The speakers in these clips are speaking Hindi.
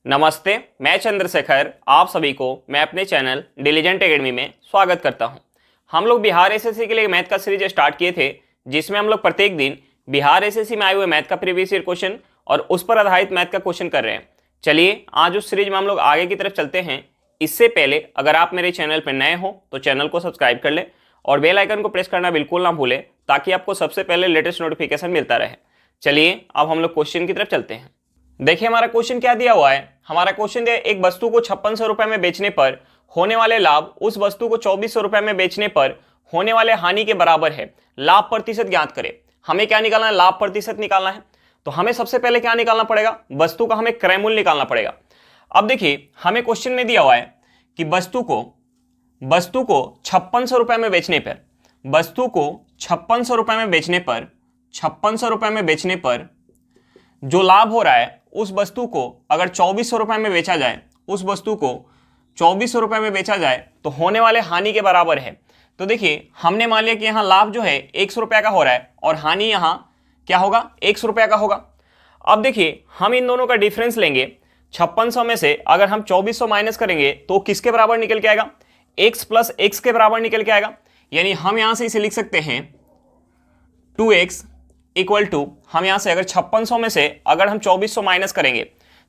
नमस्ते, मैं चंद्रशेखर आप सभी को मैं अपने चैनल डिलीजेंट एकेडमी में स्वागत करता हूं। हम लोग बिहार एसएससी के लिए मैथ का सीरीज स्टार्ट किए थे, जिसमें हम लोग प्रत्येक दिन बिहार एसएससी में आए हुए मैथ का प्रीवियस ईयर क्वेश्चन और उस पर आधारित मैथ का क्वेश्चन कर रहे हैं। चलिए आज उस सीरीज में हम लोग आगे की तरफ चलते हैं। इससे पहले अगर आप मेरे चैनल पर नए हो तो चैनल को सब्सक्राइब कर ले और बेल आइकन को प्रेस करना बिल्कुल ना भूलें, ताकि आपको सबसे पहले लेटेस्ट नोटिफिकेशन मिलता रहे। चलिए अब हम लोग क्वेश्चन की तरफ चलते हैं। देखिए हमारा क्वेश्चन क्या दिया हुआ है। हमारा क्वेश्चन दिया एक वस्तु को 5600 रुपए में बेचने पर होने वाले लाभ उस वस्तु को 2400 रुपए में बेचने पर होने वाले हानि के बराबर है। लाभ प्रतिशत ज्ञात करें। हमें क्या निकालना है? लाभ प्रतिशत निकालना है। तो हमें सबसे पहले क्या निकालना पड़ेगा? वस्तु का हमें क्रय मूल्य निकालना पड़ेगा। अब देखिए हमें क्वेश्चन में दिया हुआ है कि वस्तु को 5600 रुपए में बेचने पर, वस्तु को 5600 रुपए में बेचने पर, 5600 रुपए में बेचने पर जो लाभ हो रहा है उस वस्तु को अगर 2400 रुपए में बेचा जाए, उस वस्तु को 2400 रुपए में बेचा जाए तो होने वाले हानि के बराबर है। तो देखिए हमने मान लिया कि यहाँ लाभ जो है 100 रुपये का हो रहा है और हानि यहाँ क्या होगा? 100 रुपये का होगा। अब देखिए हम इन दोनों का डिफरेंस लेंगे। 5600 में से अगर हम 2400 माइनस करेंगे तो किसके बराबर निकल के आएगा? x प्लस एक्स के बराबर निकल के आएगा। यानी हम यहाँ से इसे लिख सकते हैं 2x इक्वल टू, हम यहां से अगर 5600 में से अगर हम 2400 माइनस करेंगे,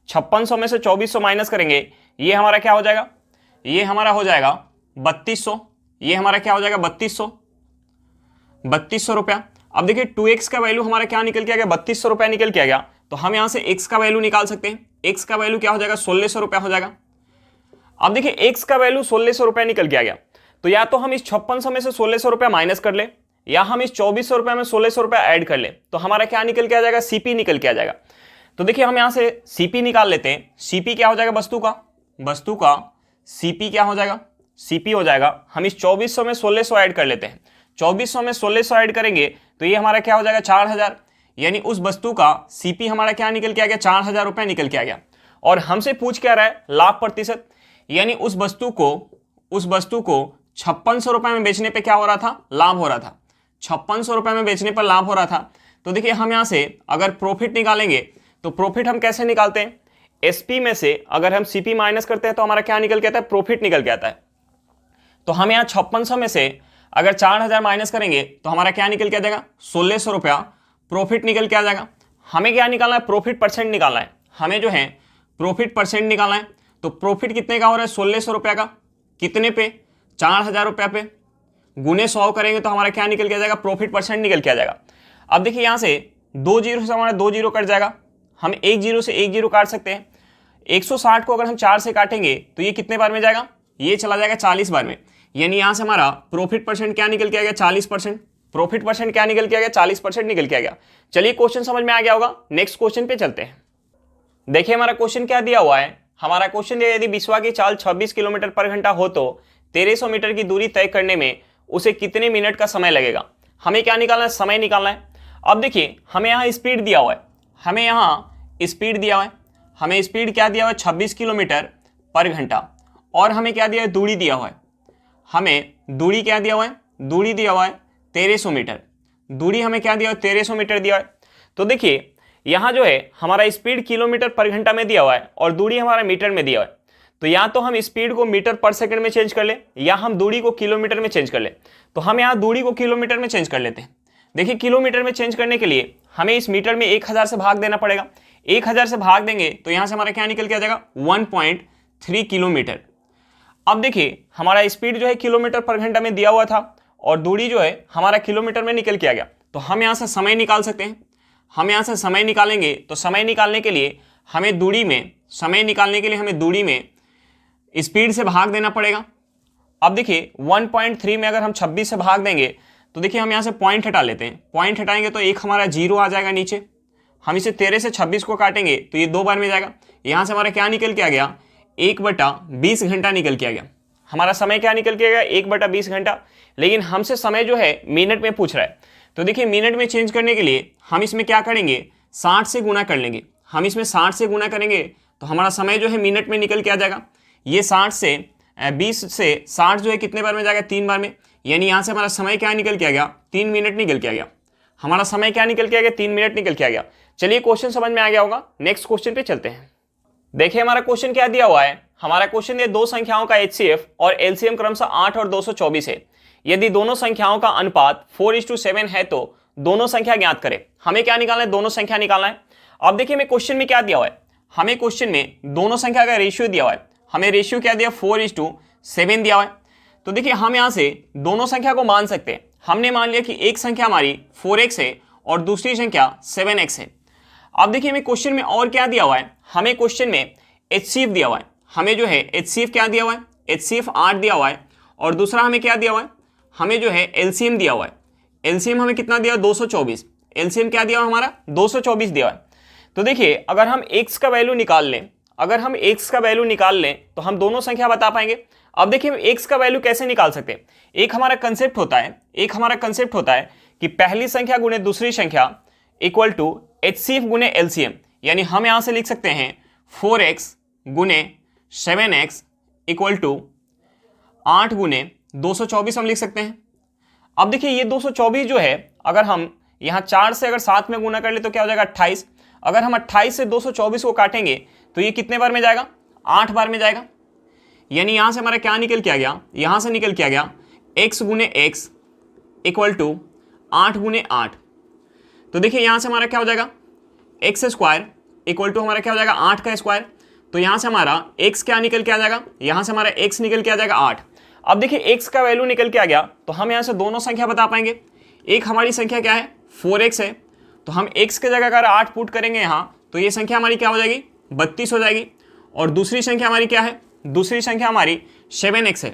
5600 में से 2400 माइनस करेंगे, ये हमारा क्या हो जाएगा? ये हमारा हो जाएगा 3200। ये हमारा क्या हो जाएगा? 3200 रुपया। अब देखिए 2x का वैल्यू हमारा क्या निकल के आ गया? 3200 रुपया निकल के आ गया। तो हम यहां से x का वैल्यू निकाल सकते हैं। x का वैल्यू क्या हो जाएगा? 1600 रुपया हो जाएगा। अब देखिए x का वैल्यू 1600 रुपया निकल के आ गया। तो या तो हम इस 5600 में से 1600 रुपया माइनस कर ले, या हम इस 2400 रुपये में 1600 रुपये ऐड कर ले, तो हमारा क्या निकल के आ जाएगा? सीपी निकल के आ जाएगा। तो देखिए हम यहां से सीपी निकाल लेते हैं। सीपी क्या हो जाएगा? वस्तु का सीपी क्या हो जाएगा? सीपी हो जाएगा, हम इस 2400 में 1600 ऐड कर लेते हैं। 2400 में 1600 ऐड करेंगे तो ये हमारा क्या हो जाएगा? 4000। यानी उस वस्तु का सीपी हमारा क्या निकल के आ गया? 4000 रुपये निकल के आ गया। और हमसे पूछ क्या रहा है? लाभ प्रतिशत। यानी उस वस्तु को 5600 रुपये में बेचने पर क्या हो रहा था? लाभ हो रहा था। 5600 रुपये में बेचने पर लाभ हो रहा था। तो देखिए हम यहां से अगर प्रॉफिट निकालेंगे तो प्रॉफिट हम कैसे निकालते हैं? एसपी में से अगर हम सीपी माइनस करते हैं तो हमारा क्या निकल के आता है? प्रॉफिट निकल के आता है। तो हम यहाँ 5600 में से अगर 4000 माइनस करेंगे तो हमारा क्या निकल के आ जाएगा? 1600 रुपया प्रॉफिट निकल के आ जाएगा। हमें क्या निकालना है? प्रॉफिट परसेंट निकालना है। हमें जो है प्रॉफिट परसेंट निकालना है। तो प्रॉफिट कितने का हो रहा है? 1600 रुपया का। कितने पे? 4000 रुपया पे। गुने 100 करेंगे तो हमारा क्या निकल के आ जाएगा? प्रॉफिट परसेंट निकल के आ जाएगा। अब देखिए यहाँ से 2 जीरो से हमारा 2 जीरो कट जाएगा। हम 1 जीरो से 1 जीरो काट सकते हैं। 160 को अगर हम 4 से काटेंगे तो ये कितने बार में जाएगा? ये चला जाएगा 40 बार में। यानी यहाँ से हमारा प्रॉफिट परसेंट क्या निकल के आ गया? 40%। प्रॉफिट परसेंट क्या निकल के आ गया? 40% निकल के आ गया। चलिए क्वेश्चन समझ में आ गया होगा। नेक्स्ट क्वेश्चन पे चलते हैं। देखिए हमारा क्वेश्चन क्या दिया हुआ है। हमारा क्वेश्चन यदि बिस्वा की चाल 26 किलोमीटर पर घंटा हो तो 1300 मीटर की दूरी तय करने में उसे कितने मिनट का समय लगेगा? हमें क्या निकालना है? समय निकालना है। अब देखिए हमें यहाँ स्पीड दिया हुआ है। हमें स्पीड क्या दिया हुआ है? 26 किलोमीटर पर घंटा। और हमें क्या दिया है? दूरी दिया हुआ है। हमें दूरी क्या दिया हुआ है? दूरी दिया हुआ है 1300 मीटर। दूरी हमें क्या दिया हुआ है? 1300 मीटर दिया हुआ है। तो देखिए यहाँ जो है हमारा स्पीड किलोमीटर पर घंटा में दिया हुआ है और दूरी हमारा मीटर में दिया हुआ है। तो या तो हम स्पीड को मीटर पर सेकंड में चेंज कर ले, या हम दूरी को किलोमीटर में चेंज कर ले। तो हम यहाँ दूरी को किलोमीटर में चेंज कर लेते हैं। देखिए किलोमीटर में चेंज करने के लिए हमें इस मीटर में 1000 से भाग देना पड़ेगा। 1000 से भाग देंगे तो यहाँ से हमारा क्या निकल के आ जाएगा? 1.3 किलोमीटर। अब देखिए हमारा स्पीड जो है किलोमीटर पर घंटा में दिया हुआ था और दूरी जो है हमारा किलोमीटर में निकल के आ गया। तो हम यहाँ से समय निकाल सकते हैं। हम यहाँ से समय निकालेंगे तो समय निकालने के लिए हमें दूरी में स्पीड से भाग देना पड़ेगा। अब देखिए 1.3 में अगर हम 26 से भाग देंगे तो देखिए हम यहाँ से पॉइंट हटा लेते हैं। पॉइंट हटाएंगे तो एक हमारा जीरो आ जाएगा नीचे। हम इसे 13 से 26 को काटेंगे तो ये 2 बार में जाएगा। यहाँ से हमारा क्या निकल के आ गया? 1/20 घंटा निकल के आ गया। हमारा समय क्या निकल के आ गया? 1/20 घंटा। लेकिन हमसे समय जो है मिनट में पूछ रहा है। तो देखिए मिनट में चेंज करने के लिए हम इसमें क्या करेंगे? 60 से गुना कर लेंगे। हम इसमें 60 से गुना करेंगे तो हमारा समय जो है मिनट में निकल के आ जाएगा। ये 20 से 60 जो है कितने बार में जाएगा? 3 बार में। यानी यहाँ से हमारा समय क्या निकल के आ गया? 3 मिनट निकल के आ गया। हमारा समय क्या निकल के आ गया? 3 मिनट निकल के आ गया। चलिए क्वेश्चन समझ में आ गया होगा। नेक्स्ट क्वेश्चन पे चलते हैं। देखिए हमारा क्वेश्चन क्या दिया हुआ है, हमारा क्वेश्चन ये दो संख्याओं का HCF और LCM क्रमशः 8 और 224 है। यदि दोनों संख्याओं का अनुपात 4:7 है तो दोनों संख्या ज्ञात करें। हमें क्या निकालना है, दोनों संख्या निकालना है। अब देखिए हमें क्वेश्चन में क्या दिया हुआ है, हमें क्वेश्चन में दोनों संख्या का रेशियो दिया हुआ है। हमें रेशियो क्या दिया, 4:7 दिया हुआ है। तो देखिए हम यहाँ से दोनों संख्या को मान सकते हैं। हमने मान लिया कि एक संख्या हमारी 4x है और दूसरी संख्या 7x है। अब देखिए हमें क्वेश्चन में और क्या दिया हुआ है, हमें क्वेश्चन में HCF दिया हुआ है। हमें जो है HCF क्या दिया हुआ है, HCF 8 दिया हुआ है और दूसरा हमें क्या दिया हुआ है, हमें जो है LCM दिया हुआ है। LCM हमें कितना दिया, 224। LCM क्या दिया हुआ हमारा, 224 दिया हुआ है। तो देखिए अगर हम x का वैल्यू निकाल लें, अगर हम x का वैल्यू निकाल लें तो हम दोनों संख्या बता पाएंगे। अब देखिए हम x का वैल्यू कैसे निकाल सकते हैं, एक हमारा कंसेप्ट होता है कि पहली संख्या गुणे दूसरी संख्या इक्वल टू HCF गुणे LCM। यानी हम यहां से लिख सकते हैं 4x गुणे 7x इक्वल टू 8 गुणे 224 हम लिख सकते हैं। अब देखिए ये 224 जो है, अगर हम यहाँ 4 से अगर 7 में गुना कर ले तो क्या हो जाएगा, 28। अगर हम 28 से 224 को काटेंगे तो ये कितने बार में जाएगा, 8 बार में जाएगा। यानी यहां से हमारा क्या निकल के आ गया, यहां से निकल के आ गया x गुणे x इक्वल टू 8 गुणे 8। तो देखिए यहां से हमारा क्या हो जाएगा, एक्स स्क्वायर इक्वल टू हमारा क्या हो जाएगा, 8 का स्क्वायर। तो यहां से हमारा x क्या निकल के आ जाएगा, यहां से हमारा x निकल के आ जाएगा 8। अब देखिए x का वैल्यू निकल के आ गया तो हम यहां से दोनों संख्या बता पाएंगे। एक हमारी संख्या क्या है, 4x है, तो हम x के जगह अगर 8 पुट करेंगे यहाँ तो ये संख्या हमारी क्या हो जाएगी, 32 हो जाएगी। और दूसरी संख्या हमारी क्या है, दूसरी संख्या हमारी 7x है,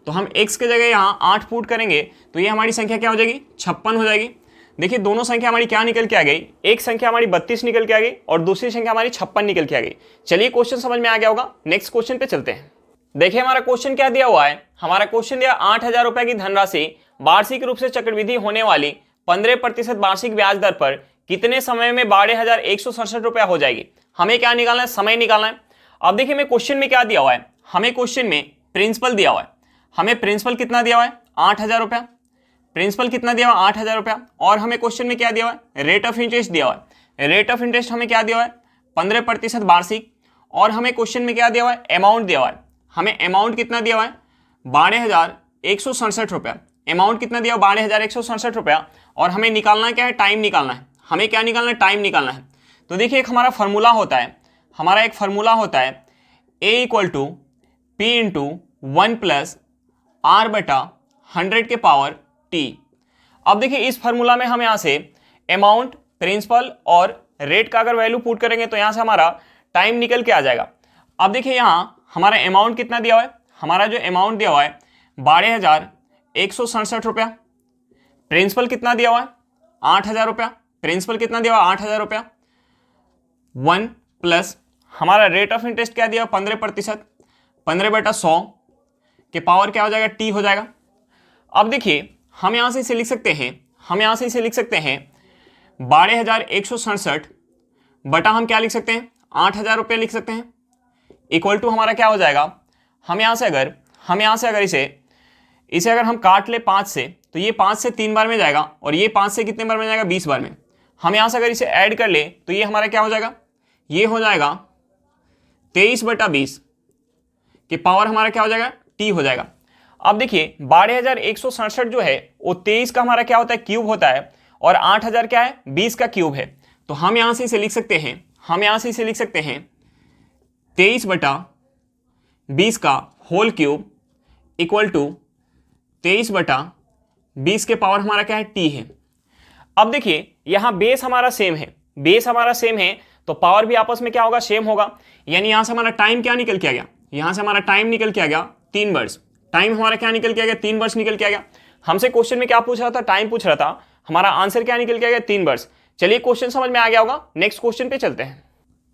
तो हम x के जगह यहाँ 8 पुट करेंगे तो ये हमारी संख्या क्या हो जाएगी, 56 हो जाएगी। देखिए दोनों संख्या हमारी क्या निकल के आ गई, एक संख्या हमारी 32 निकल के आ गई और दूसरी संख्या हमारी 56 निकल के आ गई। चलिए क्वेश्चन समझ में आ गया होगा, नेक्स्ट क्वेश्चन पे चलते हैं। देखिए हमारा क्वेश्चन क्या दिया हुआ है, हमारा क्वेश्चन दिया 8,000 रुपए की धनराशि वार्षिक रूप से चक्रवृद्धि होने वाली 15% वार्षिक ब्याज दर पर कितने समय में 12,167 रुपया हो जाएगी। हमें क्या निकालना है, समय निकालना है। अब देखिए हमें क्वेश्चन में क्या दिया हुआ है, हमें क्वेश्चन में प्रिंसिपल दिया हुआ है। हमें प्रिंसिपल कितना दिया हुआ है, 8,000 रुपया। प्रिंसिपल कितना दिया हुआ है, 8,000 रुपया। और हमें क्वेश्चन में क्या दिया हुआ है, रेट ऑफ इंटरेस्ट दिया हुआ है। रेट ऑफ इंटरेस्ट हमें क्या दिया हुआ है, 15% वार्षिक। और हमें क्वेश्चन में क्या दिया हुआ है, अमाउंट दिया हुआ है। हमें अमाउंट कितना दिया हुआ है, 12,167 रुपया। अमाउंट कितना दिया हुआ, 12,167 रुपया। और हमें निकालना क्या है, टाइम निकालना है। हमें क्या निकालना है, टाइम निकालना है। तो देखिए एक हमारा फॉर्मूला होता है, हमारा एक फॉर्मूला होता है A equal to P into 1 plus R बटा 100 के पावर T। अब देखिए इस फार्मूला में हम यहाँ से अमाउंट, प्रिंसिपल और रेट का अगर वैल्यू पुट करेंगे तो यहाँ से हमारा टाइम निकल के आ जाएगा। अब देखिए यहाँ हमारा अमाउंट कितना दिया हुआ है, हमारा जो अमाउंट दिया हुआ है 12,167 रुपया। प्रिंसिपल कितना दिया हुआ है, 8,000 रुपया। प्रिंसिपल कितना दिया हुआ है, 8,000 रुपया। 1 प्लस हमारा रेट ऑफ इंटरेस्ट क्या दिया, 15%। 15/100 के पावर क्या हो जाएगा, T हो जाएगा। अब देखिए हम यहां से इसे लिख सकते हैं, 12,167 बटा हम क्या लिख सकते हैं, 8,000 रुपये लिख सकते हैं। इक्वल टू हमारा क्या हो जाएगा, हम यहां से अगर इसे अगर हम काट ले 5 से तो ये 5 से 3 बार में जाएगा और ये 5 से कितने बार में जाएगा, 20 बार में। हम यहां से अगर इसे ऐड कर ले तो ये हमारा क्या हो जाएगा, ये हो जाएगा 23/20 के पावर हमारा क्या हो जाएगा, T हो जाएगा। अब देखिए 12,167 जो है वो 23 का हमारा क्या होता है, क्यूब होता है। और 8,000 क्या है, 20 का क्यूब है। तो हम यहां से इसे लिख सकते हैं 23/20 का होल क्यूब इक्वल टू 23/20 के पावर हमारा क्या है, T है। अब देखिए यहां बेस हमारा सेम है, तो पावर भी आपस में क्या होगा, सेम होगा। यानी यहां से हमारा टाइम क्या निकल के आ गया, यहां से हमारा टाइम निकल के आ गया 3 वर्ष। टाइम हमारा क्या निकल के आ गया, 3 वर्ष निकल के आ गया। हमसे क्वेश्चन में क्या पूछ रहा था, टाइम पूछ रहा था, हमारा आंसर क्या निकल के आ गया, 3 वर्ष। चलिए क्वेश्चन समझ में आ गया होगा, नेक्स्ट क्वेश्चन पे चलते हैं।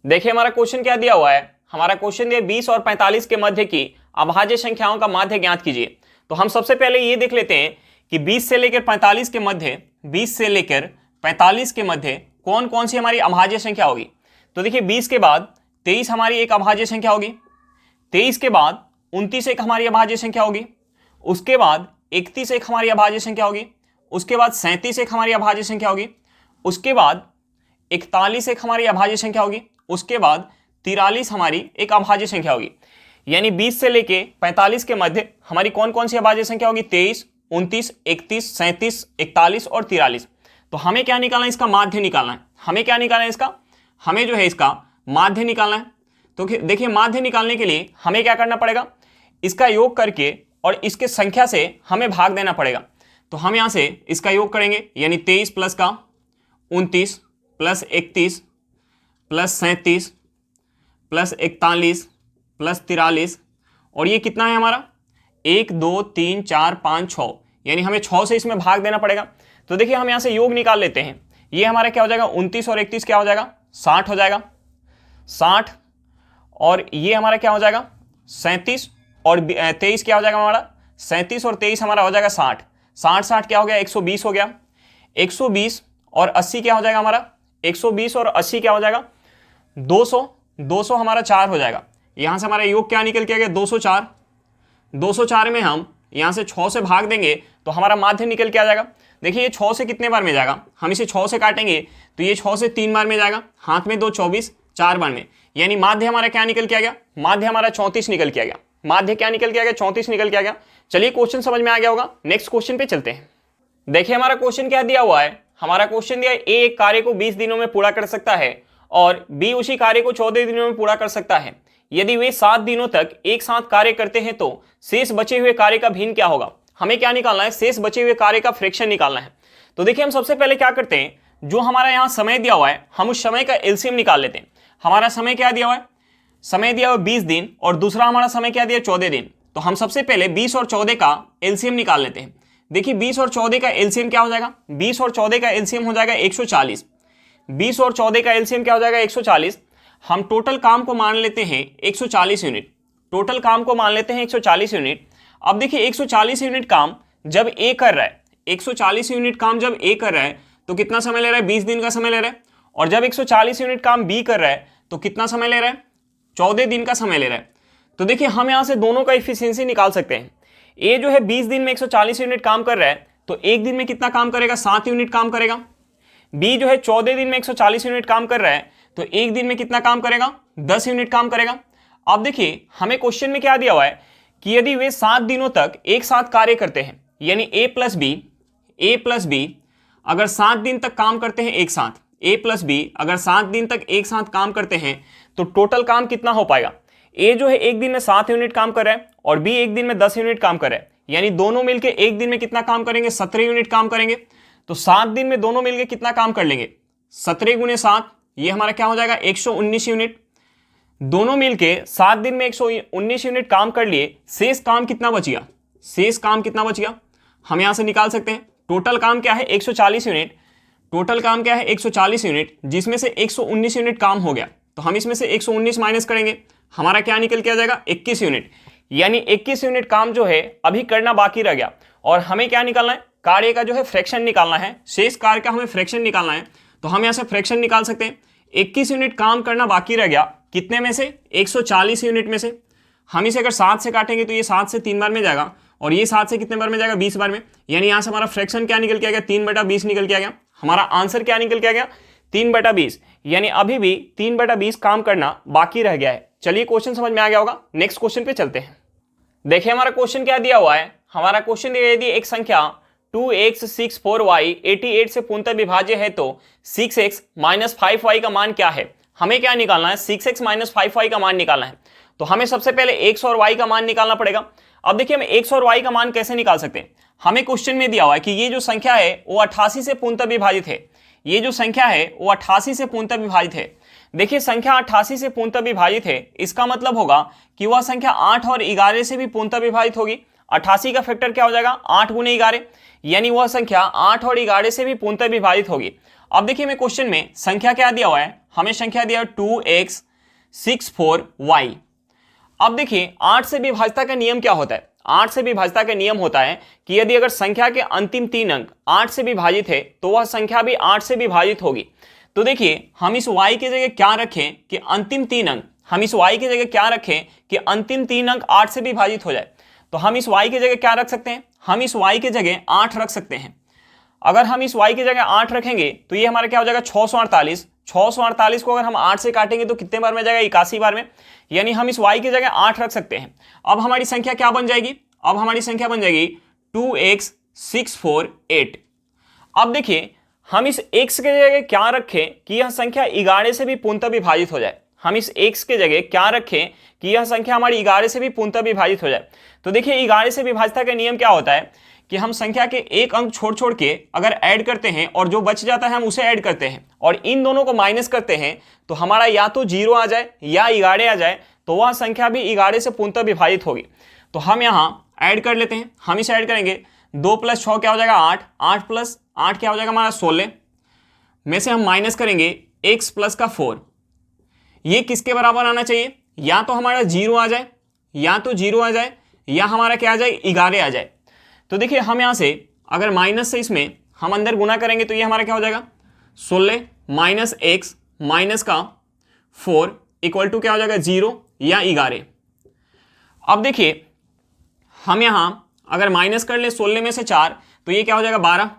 देखिए हमारा क्वेश्चन क्या दिया हुआ है, हमारा क्वेश्चन दिया 20 और 45 के मध्य की अभाज्य संख्याओं का माध्य ज्ञात कीजिए। तो हम सबसे पहले ये देख लेते हैं कि 20 से लेकर 45 के मध्य कौन कौन सी हमारी अभाज्य संख्या होगी। तो देखिए 20 के बाद 23 हमारी एक अभाज्य संख्या होगी, 23 के बाद 29 एक हमारी अभाज्य संख्या होगी, उसके बाद 31 एक हमारी अभाज्य संख्या होगी, उसके बाद 37 एक हमारी अभाज्य संख्या होगी, उसके बाद 41 एक हमारी अभाज्य संख्या होगी, उसके बाद 43 हमारी एक अभाज्य संख्या होगी। यानी 20 से लेके 45 के मध्य हमारी कौन कौन सी अभाज्य संख्या होगी? 23, 29, 31, 37, 41 और 43। तो हमें क्या निकालना है? इसका माध्य निकालना है। हमें क्या निकालना है? इसका हमें जो है इसका माध्य निकालना है। तो देखिए माध्य निकालने के लिए हमें क्या करना पड़ेगा? इसका योग करके और इसके संख्या से हमें भाग देना पड़ेगा। तो हम यहाँ से इसका योग करेंगे, यानी 23 प्लस का 29 प्लस 31 प्लस 37 प्लस 41 प्लस 43, और ये कितना है हमारा? 1 2 3 4 5 6, यानी हमें 6 से इसमें भाग देना पड़ेगा। तो देखिए हम यहाँ से योग निकाल लेते हैं। ये हमारा क्या हो जाएगा? 29 और 31 क्या हो जाएगा? 60 हो जाएगा, 60। और ये हमारा क्या हो जाएगा? 37 और 23 क्या हो जाएगा हमारा? 37 और 23 हमारा हो जाएगा 60। 60 क्या हो गया? 120 हो गया। 120 और 80 क्या हो जाएगा हमारा? 120 और 80 क्या हो जाएगा? 200। 200 हमारा 4 हो जाएगा। यहाँ से हमारा योग क्या निकल के आ गया? 204। 204 में हम यहाँ से 6 से भाग देंगे तो हमारा माध्य निकल के आ जाएगा। देखिए ये 6 से कितने बार में जाएगा? हम इसे 6 से काटेंगे तो ये 6 से 3 बार में जाएगा, हाथ में 2 24, 4 बार में, यानी माध्य हमारा क्या निकल के आ गया? माध्य हमारा 34 निकल के आ गया। माध्य क्या निकल के आ गया? 34 निकल के आ गया। चलिए क्वेश्चन समझ में आ गया होगा। नेक्स्ट क्वेश्चन पे चलते हैं। देखिए हमारा क्वेश्चन क्या दिया हुआ है? हमारा क्वेश्चन दिया है ए एक कार्य को 20 दिनों में पूरा कर सकता है और बी उसी कार्य को 14 दिनों में पूरा कर सकता है। यदि वे 7 दिनों तक एक साथ कार्य करते हैं तो शेष बचे हुए कार्य का भिन्न क्या होगा? हमें क्या निकालना है? शेष बचे हुए कार्य का फ्रैक्शन निकालना है। तो देखिए हम सबसे पहले क्या करते हैं, जो हमारा यहाँ समय दिया हुआ है हम उस समय का एलसीएम निकाल लेते हैं। हमारा समय क्या दिया हुआ है? समय दिया हुआ 20 दिन और दूसरा हमारा समय क्या दिया? 14 दिन। तो हम सबसे पहले 20 और 14 का एलसीएम निकाल लेते हैं। देखिए 20 और 14 का एलसीएम क्या हो जाएगा? 20 और 14 का एलसीएम हो जाएगा 140। 20 और 14 का एलसीएम क्या हो जाएगा? 140। हम टोटल काम को मान लेते हैं 140 यूनिट। टोटल काम को मान लेते हैं 140 यूनिट। अब देखिए 140 यूनिट काम जब ए कर रहा है, 140 यूनिट काम जब ए कर रहा है तो कितना समय ले रहा है? 20 दिन का समय ले रहा है। और जब 140 यूनिट काम बी कर रहा है तो कितना समय ले रहा है? 14 दिन का समय ले रहा है। तो देखिए हम यहाँ से दोनों का इफिशियंसी निकाल सकते हैं। ए जो है 20 दिन में 140 यूनिट काम कर रहा है तो एक दिन में कितना काम करेगा? 7 यूनिट काम करेगा। बी जो है 14 दिन में 140 यूनिट काम कर रहा है तो एक दिन में कितना काम करेगा? 10 यूनिट काम करेगा। अब देखिए हमें क्वेश्चन में क्या दिया हुआ है कि यदि वे 7 दिनों तक एक साथ कार्य करते हैं, यानी ए प्लस बी अगर 7 दिन तक काम करते हैं एक साथ, ए प्लस बी अगर 7 दिन तक एक साथ काम करते हैं तो टोटल काम कितना हो पाएगा? ए जो है एक दिन में 7 यूनिट काम कर रहा है और बी एक दिन में 10 यूनिट काम कर रहा है, यानी दोनों मिलकर एक दिन में कितना काम करेंगे? 17 यूनिट काम करेंगे। तो 7 दिन में दोनों मिलकर कितना काम कर लेंगे? 17 गुने 7, ये हमारा क्या हो जाएगा? 119 यूनिट। दोनों मिलके 7 दिन में 119 यूनिट काम कर लिए। शेष काम कितना बच गया? शेष काम कितना बच गया हम यहां से निकाल सकते हैं। टोटल काम क्या है? 140 यूनिट। टोटल काम क्या है? 140 यूनिट, जिसमें से 119 यूनिट काम हो गया तो हम इसमें से 119 माइनस करेंगे, हमारा क्या निकल के आ जाएगा? 21 यूनिट। यानी 21 यूनिट काम जो है अभी करना बाकी रह गया और हमें क्या निकालना है? कार्य का जो है फ्रैक्शन निकालना है। शेष कार्य का हमें फ्रैक्शन निकालना है। तो हम यहां से फ्रैक्शन निकाल सकते हैं। 21 यूनिट काम करना बाकी रह गया, कितने में से? 140 यूनिट में से। हम इसे अगर 7 से काटेंगे तो ये 7 से 3 बार में जाएगा और ये 7 से कितने बार में जाएगा? 20 बार में। यानी यहां से हमारा फ्रैक्शन क्या निकल के आ गया? 3/20 निकल के आ गया। हमारा आंसर क्या निकल के आ गया? 3/20। यानी अभी भी 3/20 काम करना बाकी रह गया है। चलिए क्वेश्चन समझ में आ गया होगा। नेक्स्ट क्वेश्चन पे चलते हैं। देखिए हमारा क्वेश्चन क्या दिया हुआ है। हमारा क्वेश्चन दिया यदि एक संख्या 2x 64y 88 से पूर्णतः विभाज्य है तो 6x - 5y का मान क्या है? हमें क्या निकालना है? 6x - 5y का मान निकालना है। तो हमें सबसे पहले x और y का मान निकालना पड़ेगा। अब देखिए हम x और y का मान कैसे निकाल सकते हैं? हमें क्वेश्चन में दिया हुआ है कि ये जो संख्या है वो 88 से पूर्णतः विभाजित है। ये जो संख्या है वो 88 से पूर्णतः विभाजित है। देखिए संख्या 88 से पूर्णतः विभाजित है, इसका मतलब होगा कि वह संख्या 8 और 11 से भी पूर्णतः विभाजित होगी। 88 का फैक्टर क्या हो जाएगा? 8 गुने 11, यानी वह संख्या 8 और 11 से भी पूर्णतः विभाजित होगी। अब देखिए मैं क्वेश्चन में संख्या क्या दिया हुआ है? हमें संख्या दिया 2x 64y। अब देखिए 8 से विभाज्यता का नियम क्या होता है? 8 से विभाज्यता का नियम होता है कि यदि अगर संख्या के अंतिम 3 अंक 8 से विभाजित है तो वह संख्या भी 8 से विभाजित होगी। तो देखिए हम इस y की जगह क्या रखें कि अंतिम 3 अंक, हम इस y की जगह क्या रखें कि अंतिम 3 अंक 8 से विभाजित हो जाए। तो हम इस y की जगह क्या रख सकते हैं? हम इस y की जगह 8 रख सकते हैं। अगर हम इस y की जगह 8 रखेंगे तो ये हमारा क्या हो जाएगा? 648, 648 को अगर हम 8 से काटेंगे तो कितने बार में जाएगा, 81 बार में, यानी हम इस y की जगह 8 रख सकते हैं। अब हमारी संख्या क्या बन जाएगी, अब हमारी संख्या बन जाएगी 2x 648। अब देखिए हम इस x के जगह क्या रखें कि यह संख्या 11 से भी पूर्णतः विभाजित हो जाए। हम इस x के जगह क्या रखें कि यह संख्या हमारी 11 से भी पूर्णतः विभाजित हो जाए। तो देखिए 11 से विभाजितता का नियम क्या होता है कि हम संख्या के एक अंक छोड़ छोड़ के अगर ऐड करते हैं और जो बच जाता है हम उसे ऐड करते हैं और इन दोनों को माइनस करते हैं तो हमारा या तो 0 आ जाए या 11 आ जाए, तो वह संख्या भी 11 से पूर्णतः विभाजित होगी। तो हम यहाँ ऐड कर लेते हैं, हम इसे ऐड करेंगे, 2 + 6 क्या हो जाएगा 8, 8 + 8 क्या हो जाएगा हमारा 16 में से हम माइनस करेंगे x + का 4। ये किसके बराबर आना चाहिए, या तो हमारा 0 आ जाए, या तो 0 आ जाए, या हमारा क्या आ जाए 11 आ जाए। तो देखिए हम यहाँ से अगर माइनस से इसमें हम अंदर गुना करेंगे तो ये हमारा क्या हो जाएगा 16 - x - 4 = क्या हो जाएगा 0 या 11। अब देखिए हम यहाँ अगर माइनस कर ले 16 में से 4 तो ये क्या हो जाएगा 12,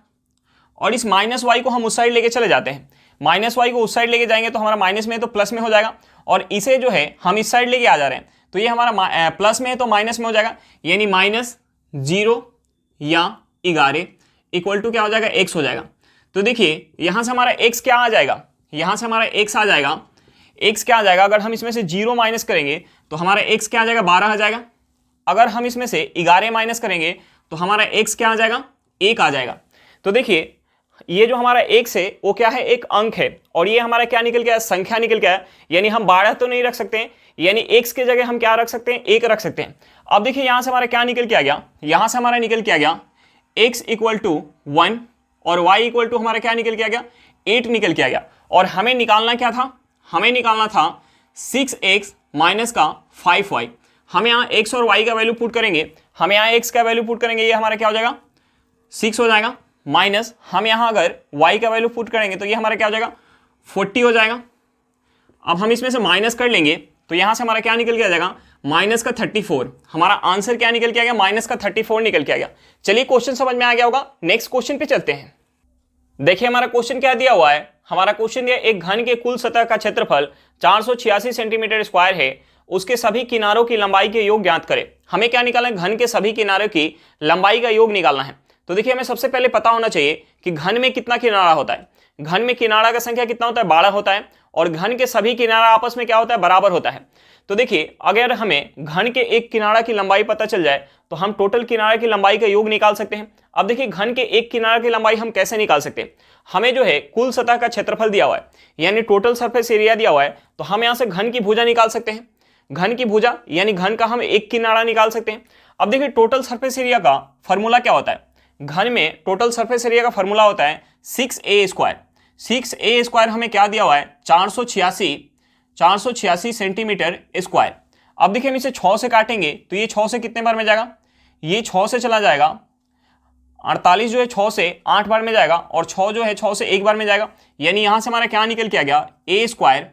और इस -y को हम उस साइड लेके चले जाते हैं। -y को उस साइड लेके जाएंगे तो हमारा माइनस में तो प्लस में हो जाएगा, और इसे जो है हम इस साइड लेके आ जा रहे हैं तो ये हमारा प्लस में है तो माइनस में हो जाएगा, यानी -0 या 11 = क्या हो जाएगा x हो जाएगा। तो देखिए यहाँ से हमारा x क्या आ जाएगा, यहाँ से हमारा x आ जाएगा, x क्या आ जाएगा, अगर हम इसमें से 0 माइनस करेंगे तो हमारा x क्या आ जाएगा 12 आ जाएगा। अगर हम इसमें से 11 माइनस करेंगे तो हमारा x क्या आ जाएगा 1 आ जाएगा। तो देखिए ये जो हमारा x है वो क्या है, एक अंक है, और ये हमारा क्या निकल गया, संख्या निकल गया, यानी हम 12 तो नहीं रख सकते हैं, यानी x के जगह हम क्या रख सकते हैं 1 रख सकते हैं। अब देखिए यहां से हमारा क्या निकल के आ गया, यहां से हमारा निकल के आ गया x = 1 और y = हमारा क्या निकल के आ गया 8 निकल के आ गया। और हमें निकालना क्या था, हमें निकालना था 6x - 5y। हम यहाँ x और y का वैल्यू पुट करेंगे, हम यहाँ x का वैल्यू पुट करेंगे, ये हमारा क्या हो जाएगा 6 हो जाएगा, माइनस हम यहाँ अगर y का वैल्यू पुट करेंगे तो ये हमारा क्या हो जाएगा 40 हो जाएगा। अब हम इसमें से माइनस कर लेंगे तो यहाँ से हमारा क्या निकल के आ जाएगा -34। हमारा आंसर क्या निकल के आ गया -34 निकल के आ गया। चलिए क्वेश्चन समझ में आ गया होगा, नेक्स्ट क्वेश्चन पे चलते हैं। देखिए हमारा क्वेश्चन क्या दिया हुआ है, हमारा क्वेश्चन दिया एक घन के कुल सतह का क्षेत्रफल 486 सेंटीमीटर स्क्वायर है, उसके सभी किनारों की लंबाई के योग ज्ञात करें। हमें क्या निकालना है, घन के सभी किनारों की लंबाई का योग निकालना है। तो देखिए हमें सबसे पहले पता होना चाहिए कि घन में कितना किनारा होता है। घन में किनारा का संख्या कितना होता है 12 होता है, और घन के सभी किनारा आपस में क्या होता है बराबर होता है। तो देखिए अगर हमें घन के एक किनारा की लंबाई पता चल जाए तो हम टोटल किनारे की लंबाई का योग निकाल सकते हैं। अब देखिए घन के एक किनारे की लंबाई हम कैसे निकाल सकते हैं, हमें जो है कुल सतह का क्षेत्रफल दिया हुआ है, यानी टोटल सरफेस एरिया दिया हुआ है, तो हम यहाँ से घन की भुजा निकाल सकते हैं। घन की भुजा यानी घन का हम एक किनारा निकाल सकते हैं। अब देखिए टोटल सरफेस एरिया का फॉर्मूला क्या होता है, घन में टोटल सरफेस एरिया का फॉर्मूला होता है 6a²। 6a² हमें क्या दिया हुआ है 486 सेंटीमीटर स्क्वायर। अब देखिए हम इसे 6 से काटेंगे तो ये 6 से कितने बार में जाएगा, ये 6 से चला जाएगा 48 जो है 6 से 8 बार में जाएगा, और 6 जो है 6 से 1 बार में जाएगा, यानी यहां से हमारा क्या निकल के आ गया a²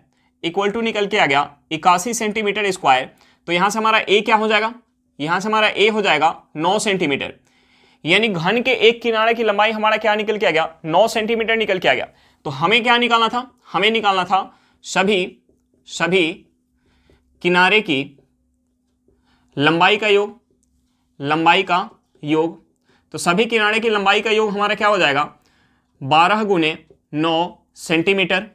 = निकल के आ गया 81 सेंटीमीटर स्क्वायर। तो यहां से हमारा a क्या हो जाएगा, यहां से हमारा a हो जाएगा 9 सेंटीमीटर, यानी घन के एक किनारे की लंबाई हमारा क्या निकल के आ गया 9 सेंटीमीटर निकल के आ गया। तो हमें क्या निकालना था, हमें निकालना था सभी किनारे की लंबाई का योग, तो सभी किनारे की लंबाई का योग हमारा क्या हो जाएगा 12 × 9 सेंटीमीटर।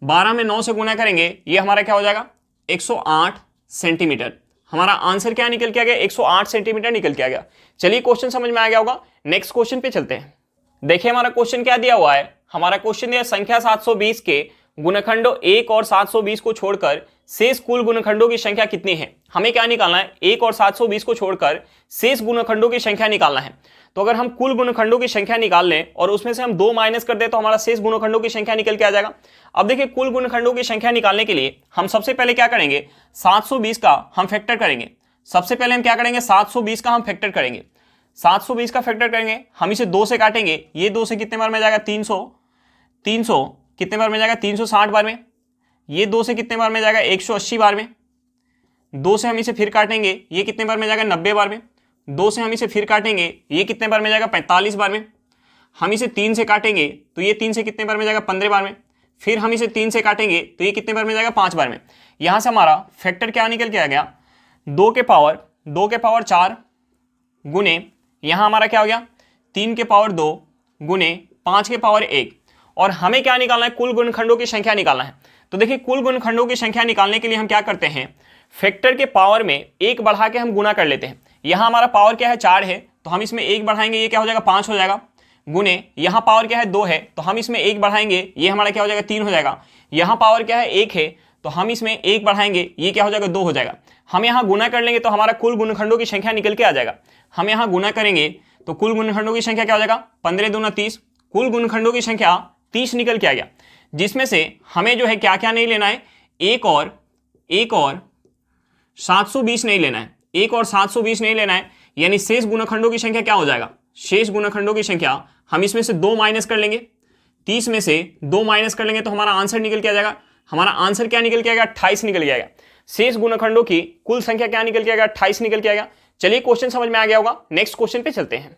12 में 9 से गुना करेंगे ये हमारा क्या हो जाएगा 108 सेंटीमीटर। हमारा आंसर क्या निकल के आ गया 108 सेंटीमीटर निकल के आ गया। चलिए क्वेश्चन समझ में आ गया होगा, नेक्स्ट क्वेश्चन पे चलते हैं। देखिए हमारा क्वेश्चन क्या दिया हुआ है, हमारा क्वेश्चन दिया संख्या 720 के गुणनखंडों 1 और 720 को छोड़कर शेष कुल गुणनखंडों की संख्या कितनी है। हमें क्या निकालना है 1 और 720 को छोड़कर शेष गुणनखंडों की संख्या निकालना है। तो अगर हम कुल गुणनखंडों की संख्या निकाल लें और उसमें से हम 2 माइनस कर दें तो हमारा शेष गुणनखंडों की संख्या निकल के आ जाएगा। अब देखिए कुल गुणनखंडों की संख्या निकालने के लिए हम सबसे पहले क्या करेंगे 720 का हम फैक्टर करेंगे। सबसे पहले हम क्या करेंगे 720 का हम फैक्टर करेंगे। 720 का फैक्टर करेंगे, हम इसे 2 से काटेंगे, ये 2 से कितने बार में जाएगा 300 कितने बार में जाएगा 360 बार में। ये 2 से कितने बार में जाएगा 180 बार में। 2 से हम इसे फिर काटेंगे, ये कितने बार में जाएगा 90 बार में। 2 से हम इसे फिर काटेंगे, ये कितने बार में जाएगा 45 बार में। हम इसे 3 से काटेंगे तो ये 3 से कितने बार में जाएगा 15 बार में। फिर हम इसे 3 से काटेंगे तो ये कितने बार में जाएगा, 5 बार में। यहां से हमारा फैक्टर क्या निकल के आ गया, 2 के पावर 4 गुने यहां हमारा क्या हो गया 3 के पावर 2 गुने 5 के पावर 1। और हमें क्या निकालना है, कुल गुणनखंडों की संख्या निकालना है। तो देखिए कुल गुणनखंडों की संख्या निकालने के लिए हम क्या करते हैं, फैक्टर के पावर में 1 बढ़ा के हम गुना कर लेते हैं। यहां हमारा पावर क्या है 4 है, तो हम इसमें 1 बढ़ाएंगे, ये क्या हो जाएगा 5 हो जाएगा। गुने यहाँ पावर क्या है 2 है, तो हम इसमें 1 बढ़ाएंगे, ये हमारा क्या हो जाएगा 3 हो जाएगा। यहाँ पावर क्या है 1 है, तो हम इसमें 1 बढ़ाएंगे, ये क्या हो जाएगा 2 हो जाएगा। हम यहाँ गुना कर लेंगे तो हमारा कुल गुणनखंडों की संख्या निकल के आ जाएगा। हम यहाँ गुना करेंगे तो कुल गुणनखंडों की संख्या क्या हो जाएगा, 15 दूना 30। कुल गुणनखंडों की संख्या 30 निकल के आ गया, जिसमें से हमें जो है क्या क्या नहीं लेना है, एक और 720 नहीं लेना है, 1 और 720 नहीं लेना है। यानी शेष गुणनखंडों की संख्या क्या हो जाएगा, शेष गुणनखंडों की संख्या हम इसमें से 2 माइनस कर लेंगे, 30 में से 2 माइनस कर लेंगे तो हमारा आंसर निकल के आ जाएगा। हमारा आंसर क्या निकल के आएगा, 28 निकल के आएगा। शेष गुणनखंडों की कुल संख्या क्या निकल के आएगा, 28 निकल के आएगा। चलिए क्वेश्चन समझ में आ गया होगा, नेक्स्ट क्वेश्चन पे चलते हैं।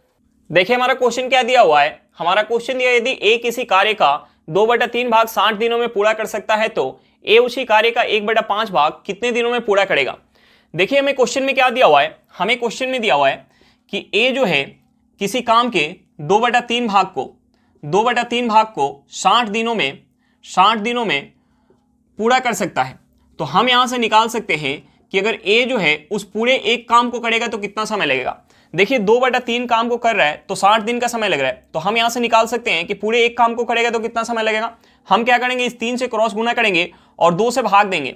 देखिए हमारा क्वेश्चन क्या दिया हुआ है, हमारा क्वेश्चन दिया यदि ए किसी कार्य का 2/3 भाग 60 दिनों में पूरा कर सकता है तो ए उसी कार्य का 1/5 भाग कितने दिनों में पूरा करेगा। देखिए हमें क्वेश्चन में क्या दिया हुआ है, हमें क्वेश्चन में दिया हुआ है कि ए जो है किसी काम के 2/3 भाग को 60 दिनों में पूरा कर सकता है। तो हम यहां से निकाल सकते हैं कि अगर ए जो है उस पूरे एक काम को करेगा तो कितना समय लगेगा। देखिए 2/3 काम को कर रहा है तो 60 दिन का समय लग रहा है, तो हम यहां से निकाल सकते हैं कि पूरे एक काम को करेगा तो कितना समय लगेगा। हम क्या करेंगे, इस 3 से क्रॉस गुना करेंगे और 2 से भाग देंगे।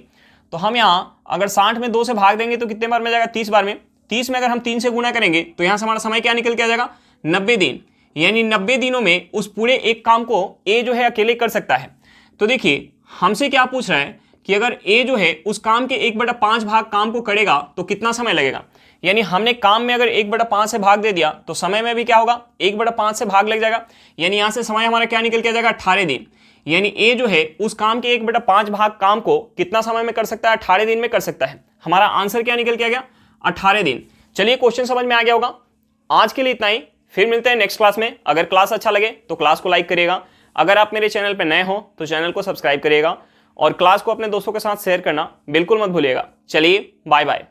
तो हम यहाँ अगर 60 में 2 से भाग देंगे तो कितने बार में जाएगा, 30 बार में। 30 में अगर हम 3 से गुना करेंगे तो यहाँ से हमारा समय क्या निकल के आ जाएगा, 90 दिन। यानी 90 दिनों में उस पूरे एक काम को ए जो है अकेले कर सकता है। तो देखिए हमसे क्या पूछ रहा है कि अगर ए जो है उस काम के 1/5 भाग काम को करेगा तो कितना समय लगेगा। यानी हमने काम में अगर 1/5 से भाग दे दिया तो समय में भी क्या होगा, 1/5 से भाग लग जाएगा। यानी यहाँ से समय हमारा क्या निकल के आ जाएगा, 18 दिन। यानी ए जो है उस काम के 1/5 भाग काम को कितना समय में कर सकता है, 18 दिन में कर सकता है। हमारा आंसर क्या निकल के आ गया, 18 दिन। चलिए क्वेश्चन समझ में आ गया होगा। आज के लिए इतना ही, फिर मिलते हैं नेक्स्ट क्लास में। अगर क्लास अच्छा लगे तो क्लास को लाइक करिएगा। अगर आप मेरे चैनल पर नए हो तो चैनल को सब्सक्राइब करिएगा और क्लास को अपने दोस्तों के साथ शेयर करना बिल्कुल मत भूलिएगा। चलिए बाय बाय।